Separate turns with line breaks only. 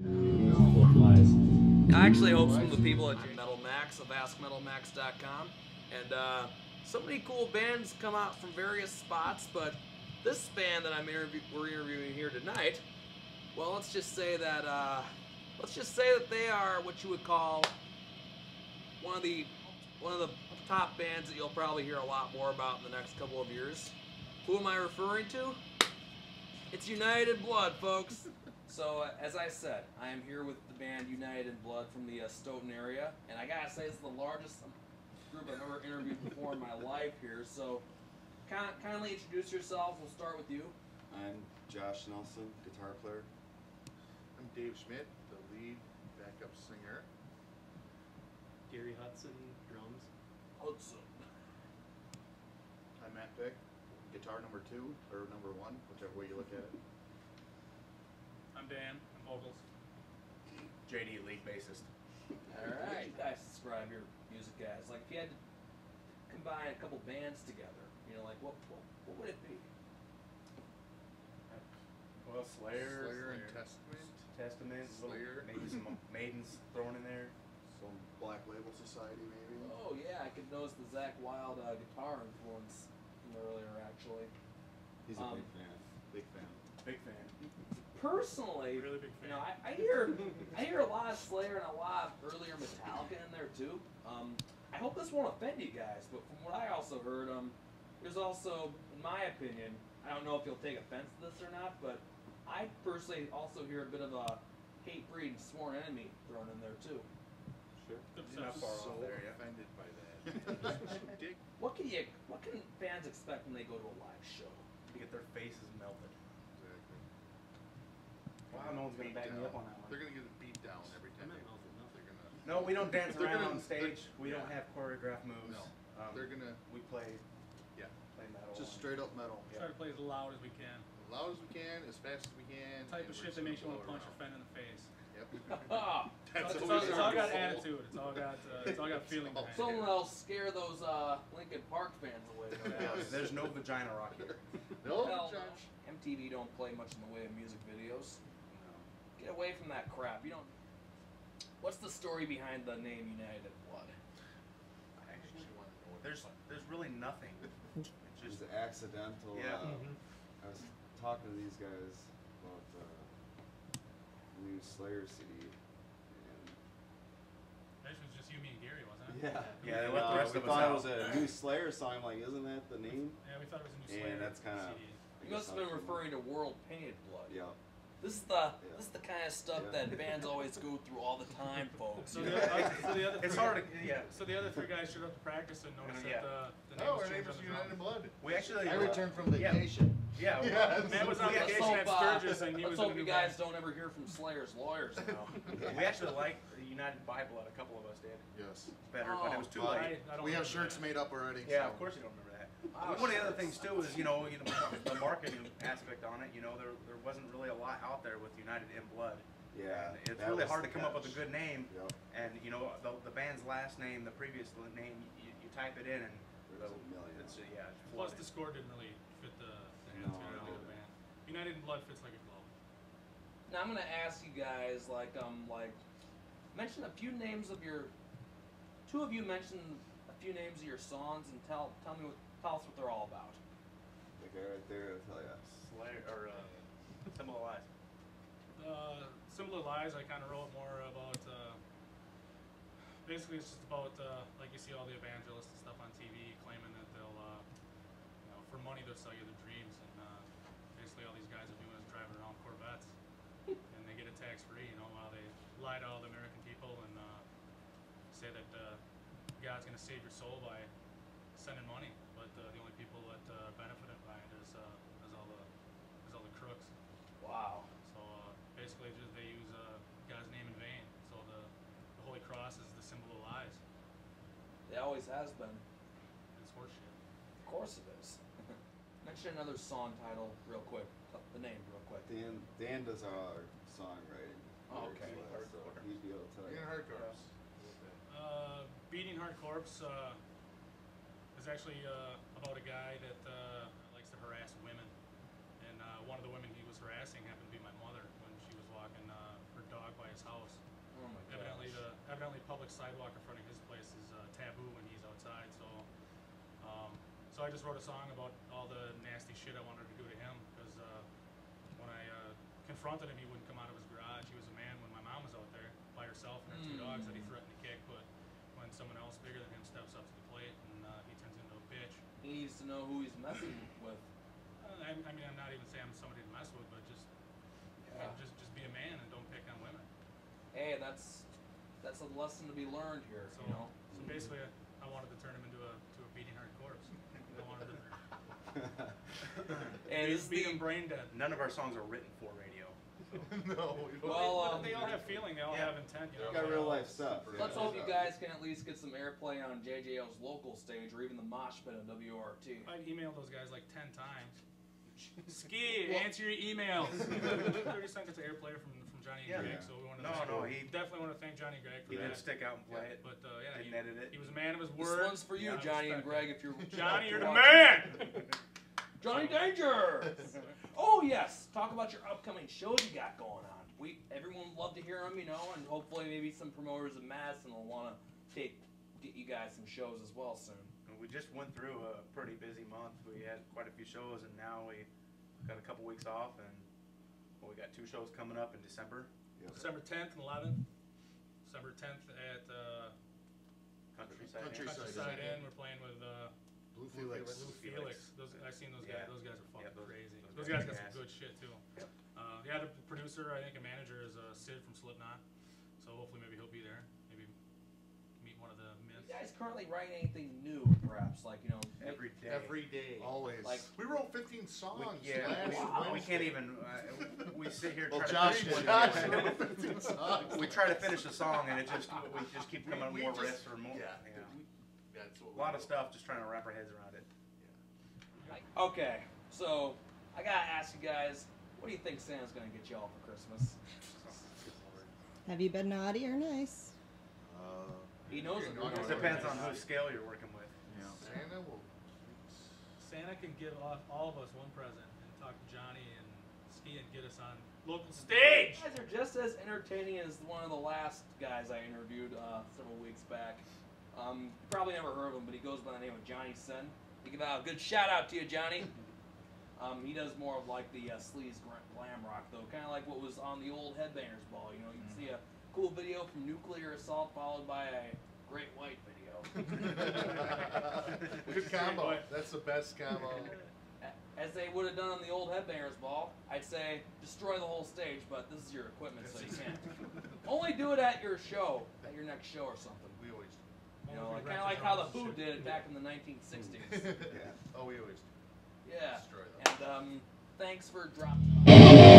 I actually hope some of the people at Metal Max of AskMetalMax.com and so many cool bands come out from various spots, but this band that we're interviewing here tonight, well, let's just say that they are what you would call one of the top bands that you'll probably hear a lot more about in the next couple of years. Who am I referring to? It's United Blood, folks. So, as I said, I am here with the band United Blood from the Stoughton area, and I gotta say, it's the largest group I've ever interviewed before in my life here. So, kindly introduce yourselves. We'll start with you.
I'm Josh Nelson, guitar player.
I'm Dave Schmidt, the lead backup singer.
Gary Hudson, drums.
Hudson.
I'm Matt Pick, guitar number 2, or number 1, whichever way you look at it.
I'm Dan, I'm vocals.
JD, lead bassist.
Alright, you guys describe your music, guys. Like, if you had to combine a couple bands together, you know, like, what would it be?
Well, Slayer
and Testament.
Testament,
Slayer.
maybe some Maidens thrown in there.
Some Black Label Society, maybe.
Oh, yeah, I could notice the Zakk Wylde guitar influence from earlier, actually.
He's a big fan.
Big fan.
Big fan.
Personally,
Really big fan.
you know, I hear a lot of Slayer and a lot of earlier Metallica in there too. I hope this won't offend you guys, but from what I also heard, there's also, in my opinion, I don't know if you'll take offense to this or not, but I personally also hear a bit of a hate-breed Sworn Enemy thrown in there too.
Sure.
You're not far
So
off there, yeah.
offended by that. Dick.
What can fans expect when they go to a live show?
To get their faces melted.
Exactly.
Wow, no one's gonna back me up on that one.
They're gonna get beat down every time.
I'm not melted, no.
They're gonna.
No, we don't dance
They're
around
gonna-
on stage. We
yeah.
don't have choreographed moves.
No. They're gonna.
We play
Yeah.
metal.
Just straight up metal.
Try to play as loud as we can.
As loud as we can, as fast as we can.
The type
and
of
we're
shit
just
that makes you
gonna
want to punch
blow
your friend in the face.
Yep.
That's
It's
always
all
our
got
goal.
attitude. It's all got feeling behind it.
Someone else scare those Linkin Park fans away.
Yes.
There's no vagina rock here.
No,
Hell,
Josh.
MTV don't play much in the way of music videos. Get away from that crap. You don't. What's the story behind the name United Blood?
I actually want to know what
There's really nothing. It's
Just
just
accidental.
Yeah.
I was talking to these guys about the new Slayer CD, and
Actually, it was just you, me, and Gary, wasn't it?
Yeah, they let the rest
we
of us
thought
out.
it was a new Slayer song. I'm like, isn't that the name?
Yeah, we thought it was a new
And
Slayer
that's kind of.
CD.
You must have been referring to World Painted Blood.
Yeah.
This is the kind of stuff that bands always go through all the time, folks.
So the other
It's
three
hard to,
guys,
yeah.
So the other 3 guys showed up to practice and noticed
Yeah.
that the name
Oh,
was
our name
changed
is
on the
United
drum.
Blood.
We actually
I returned from
yeah.
vacation.
Yeah,
Yes.
Matt was on
Yeah,
vacation
let's
at
hope,
Sturgis and he
let's
was in a
hope
new
you guys
band.
don't ever hear from Slayer's lawyers now.
we actually liked the United by Blood. A couple of us did.
Yes.
Better, but it was too
Oh,
late.
I don't
We have
remember
shirts
that.
made up already.
Yeah,
so.
of course you don't remember that.
Oh,
One of the other
sure.
things too is, the marketing aspect on it. There wasn't really a lot out there with United in Blood.
Yeah.
And it's
that
really
was
hard
the
to come up with a
catch.
good name.
Yep.
And the band's last name, the previous name, you type it in and
There's a million.
it's yeah. It's
Plus
flooded.
the score didn't really fit the
No,
attitude
no.
of the band. United in Blood fits like a glove.
Now I'm gonna ask you guys, like mention a few names of your. 2 of you mention a few names of your songs and tell us what they're all about.
The guy right there, I'll tell ya.
Slayer or Symbol of Lies.
Similar Lies, I kind of wrote more about. Basically, it's just about like you see all the evangelists and stuff on TV claiming that they'll, for money they'll sell you their dreams, and basically all these guys are doing is driving around Corvettes, and they get it tax free, while they lie to all the American people and say that God's going to save your soul by sending money, but the only people that benefit by it is all the crooks.
Wow.
So basically, just they use God's name in vain. So the Holy Cross is the symbol of lies.
It always has been.
It's horseshit.
Of course it is. Mention another song title real quick. The name real quick.
Dan does our songwriting.
Oh, okay.
lyrics, so he'd be able to tell you.
In hardcore.
Beating Heart Corpse is actually about a guy that likes to harass women. And one of the women he was harassing happened to be my mother when she was walking her dog his house.
Oh my god.
Evidently, public sidewalk in front of his place is taboo when he's outside. So I just wrote a song about all the nasty shit I wanted to do to him because when I confronted him, he wouldn't come out of his garage. He was a man when my mom was out there by herself and her 2 dogs that he threatened to kick. But when someone else bigger than him steps up to the plate and he turns into a bitch.
He needs to know who he's messing with.
I mean, I'm not even saying I'm somebody to mess with, but just just be a man and don't pick on women.
Hey, that's a lesson to be learned here.
So,
you know.
so basically, I wanted to turn him into a beating heart corpse. I wanted to
And this is
beat
the
him brain dead.
None of our songs are written for radio.
No, we don't.
well.
They all have feeling. They all
Yeah.
have intent. You know.
Got real life stuff.
Let's hope you guys can at least get some airplay on JJO's local stage or even the mosh pit of WRT.
I've emailed those guys like 10 times. Ski, answer your emails. 30 seconds of airplay from Johnny and Greg, so we wanted to
he
definitely want to thank Johnny and Greg for
didn't
that.
stick out and play it.
But
Didn't
yeah,
edit it.
he was a man of his
This
word.
one's for you,
Yeah, I
Johnny and
respect
Greg. If you're
Johnny, you're the
watching.
man.
Johnny Danger. Oh yes, talk about your upcoming shows you got going on. Everyone would love to hear them, you know, and hopefully maybe some promoters in Madison will want to get you guys some shows as well soon.
We just went through a pretty busy month. We had quite a few shows, and now we got a couple weeks off, and we got 2 shows coming up in December.
December 10th and 11th. December 10th at
Countryside
Inn. We're playing with
Blue Felix.
Blue Felix. I seen those guys.
Yeah.
Those guys are fucking
Yeah,
crazy.
those
Those
guys
guys got
are
some
gas.
good shit too.
Yep.
Yeah, the producer, I think, and manager is Sid from Slipknot. So hopefully maybe he'll be there. Maybe meet one of the
You
myths.
guys currently writing anything new, perhaps, like you know?
Every day.
Every day. Always.
Like-
we wrote 15 songs
we
last
can't
Wednesday.
even. We sit here.
Well,
try
Josh
to finish
Josh
one.
wrote 15 songs.
We try to finish a song, and we just keep coming up with
We
more
just-
riffs or more.
Yeah.
Yeah.
That's what
A lot of
we
stuff, just trying to wrap our heads around it.
Okay, so I gotta ask you guys, what do you think Santa's gonna get y'all for Christmas?
Have you been naughty or nice?
He knows it.
You're
It depends on whose scale you're working with.
Santa will.
Santa can give all of us one present and talk to Johnny and Ski and get us on local stage.
You guys are just as entertaining as one of the last guys I interviewed several weeks back. You probably never heard of him, but he goes by the name of Johnny Sen. We give out a good shout out to you, Johnny. He does more of like the sleaze glam rock, though, kind of like what was on the old Headbangers Ball. You know, you can see a cool video from Nuclear Assault followed by a Great White video.
Good combo. That's the best combo.
As they would have done on the old Headbangers Ball, I'd say destroy the whole stage, but this is your equipment, so you can't. Only do it at your show, at your next show or something.
We always
You know, kind of like how the Who did it back in the 1960s.
do. Oh, we always do.
Yeah.
Destroy them.
And thanks for dropping.